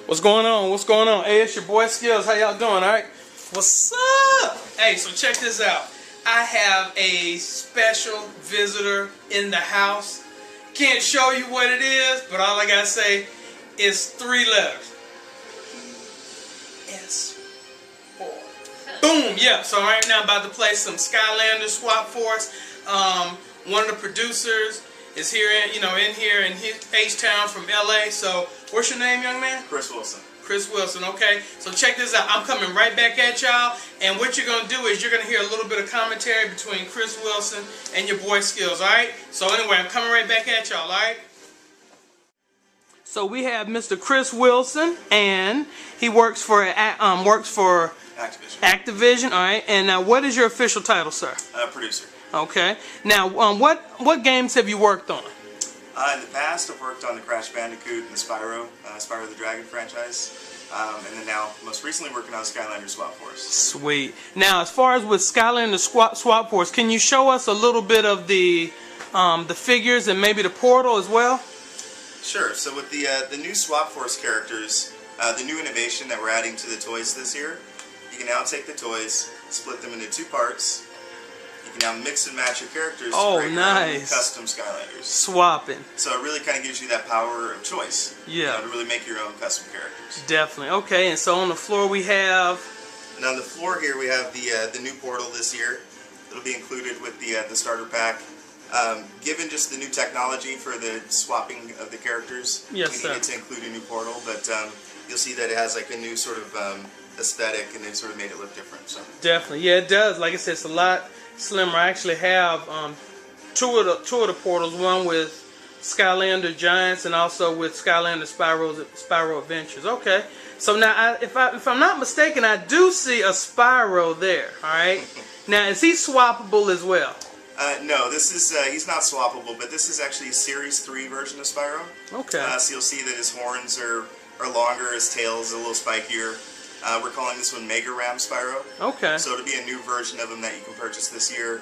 What's going on? What's going on? Hey, it's your boy Skills. How y'all doing? All right. What's up? Hey, so check this out. I have a special visitor in the house. Can't show you what it is, but all I gotta say is 3 letters. S4. Boom. Yeah. So right now I'm about to play some Skylanders Swap Force. One of the producers is here, in here in H-Town from LA. So what's your name, young man? Chris Wilson. Chris Wilson, okay. So check this out. I'm coming right back at y'all, and what you're gonna do is you're gonna hear a little bit of commentary between Chris Wilson and your boy Skills, all right? So anyway, I'm coming right back at y'all, all right? So we have Mr. Chris Wilson, and he works for Activision, all right. And now, what is your official title, sir? Producer. Okay. Now, what games have you worked on? In the past, I've worked on the Crash Bandicoot and the Spyro the Dragon franchise, and then now, most recently, working on Skylanders Swap Force. Sweet. Now, as far as with Skylanders Swap Force, can you show us a little bit of the figures and maybe the portal as well? Sure. So with the new Swap Force characters, the new innovation that we're adding to the toys this year, you can now take the toys, split them into 2 parts. You can now mix and match your characters to create your own custom Skylanders. Swapping. So it really kind of gives you that power of choice. Yeah. To really make your own custom characters. Definitely. Okay, and so on the floor we have... And on the floor here we have the new portal this year. It'll be included with the starter pack. Given just the new technology for the swapping of the characters, we needed to include a new portal, but you'll see that it has like a new sort of aesthetic, and they've sort of made it look different. So. Definitely. Yeah, it does. Like I said, it's a lot slimmer. I actually have two of the portals, one with Skylander Giants and also with Skylander Spyro Adventures. Okay, so now if I'm not mistaken, I do see a Spyro there. All right, now is he swappable as well? No, this is he's not swappable, but this is actually a Series 3 version of Spyro. Okay. So you'll see that his horns are longer, his tail is a little spikier. We're calling this one Mega Ram Spyro. Okay. So it'll be a new version of him that you can purchase this year.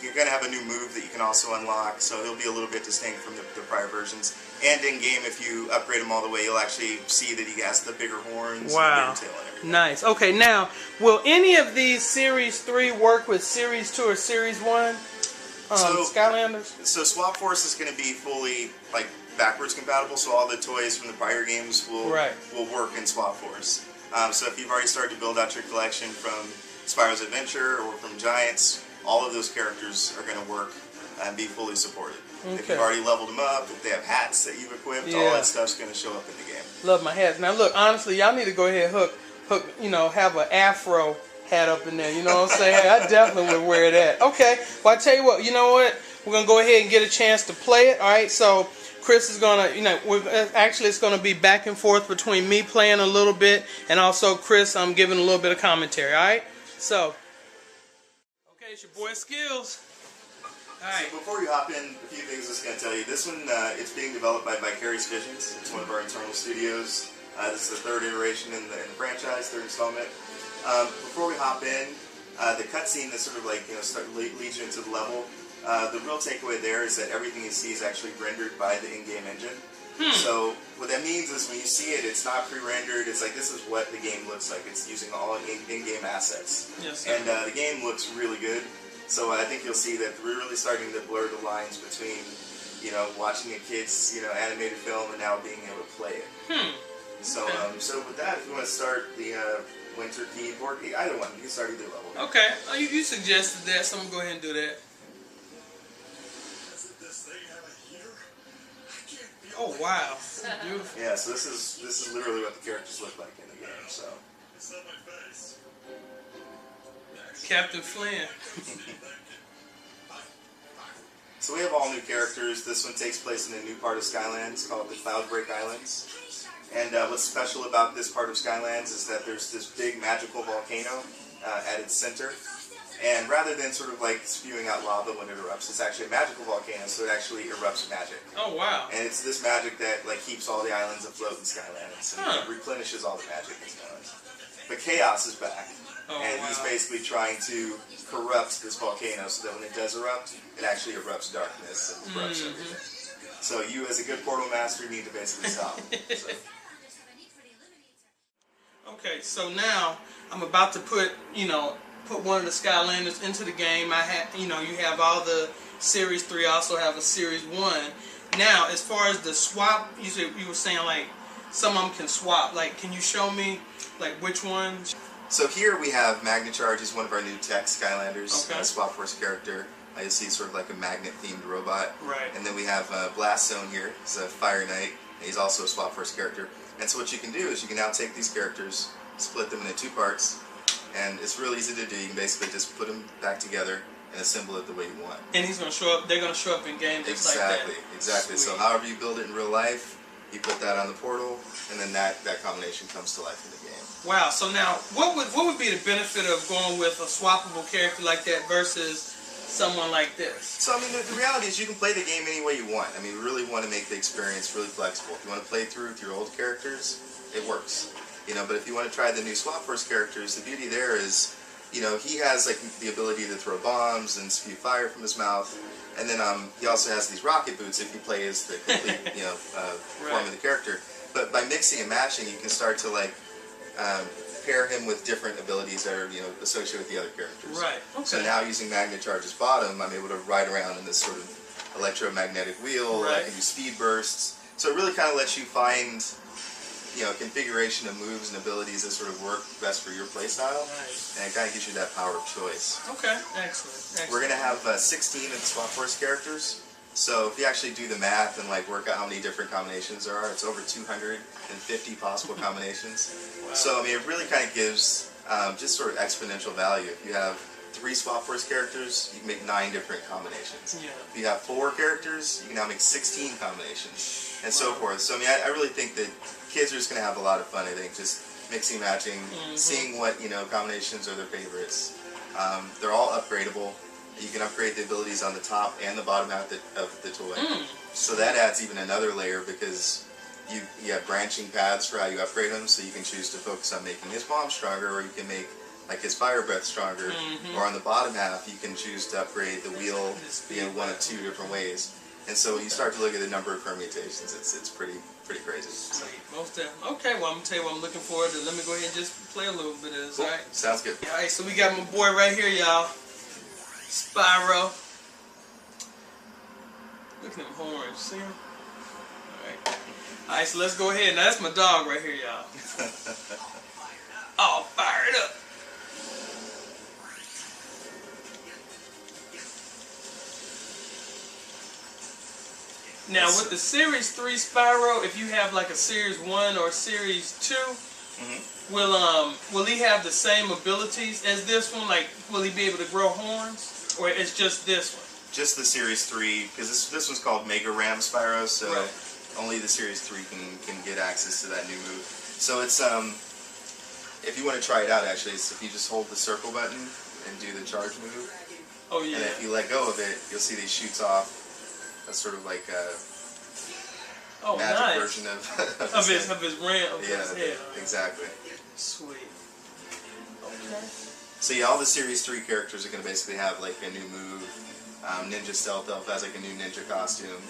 You're going to have a new move that you can also unlock, so he'll be a little bit distinct from the prior versions. And in-game, if you upgrade him all the way, you'll actually see that he has the bigger horns and the bigger tail and everything. Nice. Okay, now, will any of these Series 3 work with Series 2 or Series 1 Skylanders? So Swap Force is going to be fully, like, backwards compatible, so all the toys from the prior games will work in Swap Force. So if you've already started to build out your collection from Spyro's Adventure or from Giants, all of those characters are going to work and be fully supported. Okay. If you've already leveled them up, if they have hats that you've equipped, all that stuff's going to show up in the game. Love my hats. Now look, honestly, y'all need to go ahead and hook, have an afro hat up in there. You know what I'm saying? I definitely would wear that. Okay, well I tell you what, you know what? We're going to go ahead and get a chance to play it. All right, so Chris is going to, actually it's going to be back and forth between me playing a little bit and also Chris, I'm giving a little bit of commentary, alright? So, okay, it's your boy Skills. Alright. So before you hop in, a few things I was going to tell you. This one, it's being developed by Vicarious Visions. It's one of our internal studios. This is the 3rd iteration in the franchise, 3rd installment. Before we hop in, the cutscene that sort of like, leads you into the level. The real takeaway there is that everything you see is actually rendered by the in-game engine. So what that means is when you see it, it's not pre-rendered. It's like this is what the game looks like. It's using all in-game assets. Yes, and the game looks really good. So I think you'll see that we're really starting to blur the lines between, watching a kid's, animated film and now being able to play it. So so with that, if you want to start the Winter Key, or either one, you can start either level. Okay. Oh, you suggested that, so I'm going to go ahead and do that. Oh wow, this is beautiful. Yeah, so this is literally what the characters look like in the game. So. Captain Flynn. So we have all new characters. This one takes place in a new part of Skylands called the Cloudbreak Islands. And what's special about this part of Skylands is that there's this big magical volcano at its center. And rather than sort of like spewing out lava when it erupts, it's actually a magical volcano, so it actually erupts magic. Oh wow! And it's this magic that like keeps all the islands afloat in Skylands and replenishes all the magic in Skylands. But Chaos is back, and he's basically trying to corrupt this volcano so that when it does erupt, it actually erupts darkness and corrupts everything. So you, as a good portal master, need to basically stop him. So. Okay, so now I'm about to put one of the Skylanders into the game. I have, you have all the Series 3. I also have a Series 1. Now, as far as the swap, you were saying like some of them can swap. Like, can you show me like which ones? So here we have Magnacharge is one of our new tech Skylanders, Okay. a Swap Force character. You see sort of like a magnet-themed robot. Right. And then we have Blast Zone here. He's a Fire Knight. He's also a Swap Force character. And so what you can do is you can now take these characters, split them into 2 parts, and it's real easy to do. You can basically just put them back together and assemble it the way you want. And he's gonna show up. They're gonna show up in game just like that. Exactly. So Sweet. however you build it in real life, you put that on the portal, and then that combination comes to life in the game. Wow. So now, what would be the benefit of going with a swappable character like that versus someone like this? So I mean, the reality is you can play the game any way you want. I mean, we really want to make the experience really flexible. If you want to play through with your old characters, it works. But if you want to try the new Swap Force characters, the beauty there is, he has like the ability to throw bombs and spew fire from his mouth, and then he also has these rocket boots if you play as the complete form of the character. But by mixing and matching, you can start to like pair him with different abilities that are associated with the other characters. Right. Okay. So now using Magnacharge's bottom, I'm able to ride around in this sort of electromagnetic wheel. Right. I can do speed bursts. So it really kind of lets you find configuration of moves and abilities that sort of work best for your playstyle, Nice. and it kind of gives you that power of choice. Okay, excellent. We're going to have 16 of the Swap Force characters, so if you actually do the math and like work out how many different combinations there are, it's over 250 possible combinations. Wow. So I mean, it really kind of gives just sort of exponential value. If you have 3 Swap Force characters, you can make 9 different combinations. Yeah. If you have 4 characters, you can now make 16 combinations, and so forth. So I mean, I really think that kids are just going to have a lot of fun. I think just mixing, matching, seeing what combinations are their favorites. They're all upgradable. You can upgrade the abilities on the top and the bottom half of the toy. So that adds even another layer because you have branching paths for how you upgrade them. So you can choose to focus on making his bomb stronger, or you can make like his fire breath stronger. Or on the bottom half, you can choose to upgrade the wheel in 1 of 2 different ways. And so when you start to look at the number of permutations, it's pretty crazy. Sweet. Most definitely. Okay, well, I'm going to tell you what I'm looking forward to. Let me go ahead and just play a little bit of this, Cool. alright? Sounds good. Alright, so we got my boy right here, y'all. Spyro. Look at them horns, see him? Alright, so let's go ahead. Now, that's my dog right here, y'all. Oh, fired up. Now, with the Series 3 Spyro, if you have like a Series 1 or Series 2, will he have the same abilities as this one? Like, will he be able to grow horns? Or it's just this one? Just the Series 3, because this one's called Mega Ram Spyro, so Right. only the Series 3 can get access to that new move. So it's, if you want to try it out actually, it's if you just hold the circle button and do the charge move, Oh, yeah. and if you let go of it, you'll see these shoots off. That's sort of like a magic nice. version of his ram. Of yeah, his head. exactly. Sweet. Okay. So yeah, all the Series 3 characters are going to basically have like a new move. Ninja Stealth Elf has like a new ninja costume.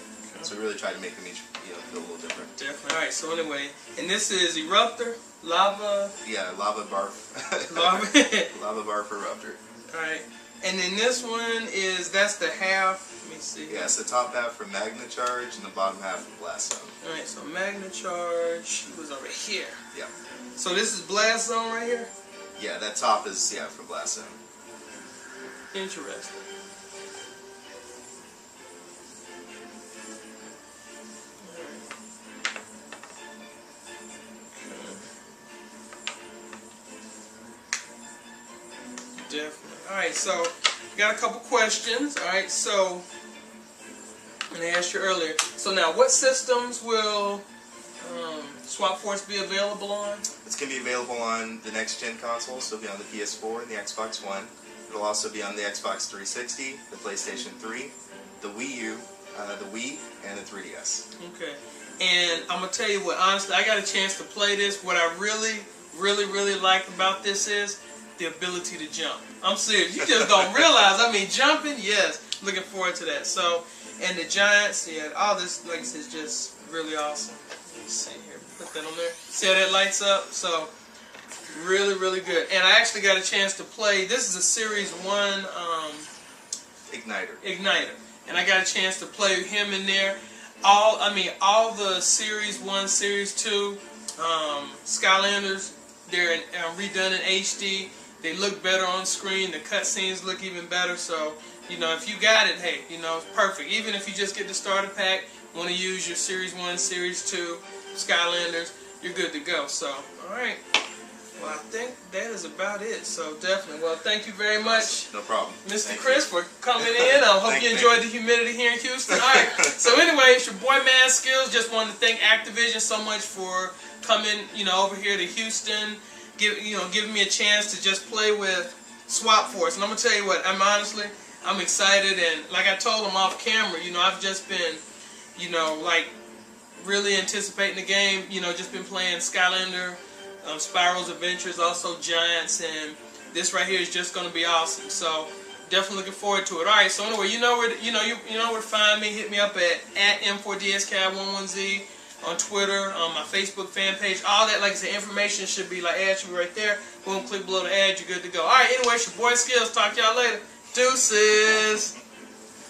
So we really try to make them each feel a little different. Definitely. Alright, so anyway, and this is Eruptor, Lava. Yeah, Lava Barf. Lava. Lava Barf Eruptor. Alright. And then this one that's the half. Let me see. Yeah, it's the top half from Magnacharge and the bottom half from Blast Zone. Alright, so Magnacharge was over here. Yeah. So this is Blast Zone right here? Yeah, that top is from Blast Zone. Interesting. Definitely. Alright, so got a couple questions. Alright, so and I asked you earlier. So now, what systems will Swap Force be available on? It's going to be available on the next gen consoles, so it'll be on the PS4 and the Xbox One. It'll also be on the Xbox 360, the PlayStation 3, the Wii U, the Wii, and the 3DS. Okay. And I'm going to tell you what, honestly, I got a chance to play this. What I really like about this is the ability to jump. I'm serious. You just don't realize. I mean, jumping, yes. Looking forward to that. So, and the Giants, yeah, all this, like I said, is just really awesome. Let's see here. Put that on there. See how that lights up? So, Really, really good. And I actually got a chance to play. This is a Series 1 Igniter. And I got a chance to play him in there. All the Series 1, Series 2 Skylanders, they're redone in HD. They look better on screen. The cutscenes look even better. So, you know, if you got it, hey, you know, it's perfect. Even if you just get the starter pack, want to use your Series 1, Series 2 Skylanders, you're good to go. So, alright. Well, I think that is about it. So, definitely. Well, thank you very much. No problem. Mr. Chris, for coming in. I hope you enjoyed the humidity here in Houston. Alright. So, anyway, it's your boy, Man Skills. Just wanted to thank Activision so much for coming, you know, over here to Houston. Giving me a chance to just play with Swap Force. And I'm going to tell you what, I'm excited. And like I told him off camera, you know, I've just been, you know, like, really anticipating the game. You know, just been playing Skylander, Spyro's Adventures, also Giants, and this right here is just going to be awesome. So definitely looking forward to it. All right, so anyway, you know where to find me. Hit me up at M4DSCAD11Z on Twitter, on my Facebook fan page. All that, like I said, information should be right there. Boom, click below the ad, you're good to go. All right, anyway, it's your boy Skills. Talk to y'all later. Deuces.